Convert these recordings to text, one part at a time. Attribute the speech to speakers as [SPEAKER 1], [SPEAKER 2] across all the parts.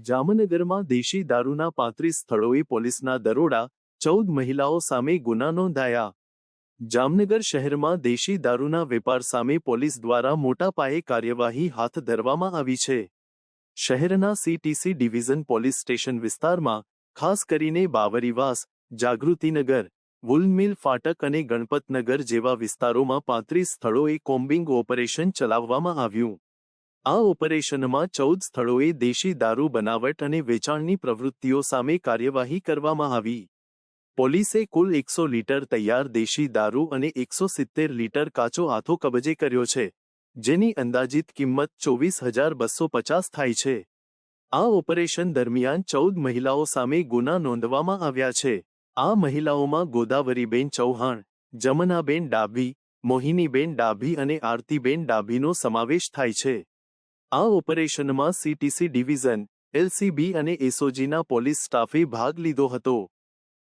[SPEAKER 1] જામનગરમાં દેશી દારૂના 35 સ્થળોએ પોલીસના દરોડા, 14 મહિલાઓ સામે ગુના નોંધાયા। જામનગર શહેરમાં દેશી દારૂના વેપાર સામે પોલીસ દ્વારા મોટા પાયે કાર્યવાહી હાથ ધરવામાં આવી છે। શહેરના સીટીસી ડિવિઝન પોલીસ સ્ટેશન વિસ્તારમાં ખાસ કરીને બાવરીવાસ, જાગૃતિનગર, વુલમિલ ફાટક અને ગણપતનગર જેવા વિસ્તારોમાં 35 સ્થળોએ કોમ્બિંગ ઓપરેશન ચલાવવામાં આવ્યું। આ ઓપરેશનમાં 14 સ્થળોએ દેશી દારૂ બનાવટ અને વેચાણની પ્રવૃત્તિઓ સામે કાર્યવાહી કરવામાં આવી। પોલીસે કુલ 100 લીટર તૈયાર દેશી દારૂ અને 170 લીટર કાચો આથો કબજે કર્યો છે, જેની અંદાજિત કિંમત 24,250 થાય છે। આ ઓપરેશન દરમિયાન 14 મહિલાઓ સામે ગુના નોંધવામાં આવ્યા છે। આ મહિલાઓમાં ગોદાવરીબેન ચૌહાણ, જમનાબેન ડાભી, મોહિનીબેન ડાભી અને આરતીબેન ડાભીનો સમાવેશ થાય છે। આ ઓપરેશનમાં સીટીસી ડિવિઝન, એલસીબી અને એસઓજીના પોલીસ સ્ટાફે ભાગ લીધો હતો।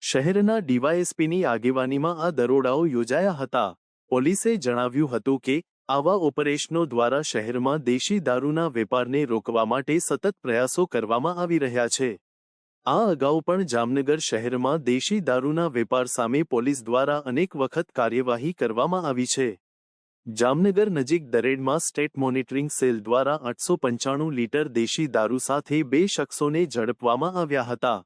[SPEAKER 1] શહેરના ડીવાયએસપીની આગેવાનીમાં આ દરોડાઓ યોજાયા હતા। પોલીસે જણાવ્યું હતું કે આવા ઓપરેશનો દ્વારા શહેરમાં દેશી દારૂના વેપારને રોકવા માટે સતત પ્રયાસો કરવામાં આવી રહ્યા છે। આ અગાઉ પણ જામનગર શહેરમાં દેશી દારૂના વેપાર સામે પોલીસ દ્વારા અનેક વખત કાર્યવાહી કરવામાં આવી છે। જામનગર નજીક દરેડમાં સ્ટેટ મોનિટરિંગ સેલ દ્વારા 895 લીટર દેશી દારૂ સાથે 2 શખ્સોને ઝડપવામાં આવ્યા હતા।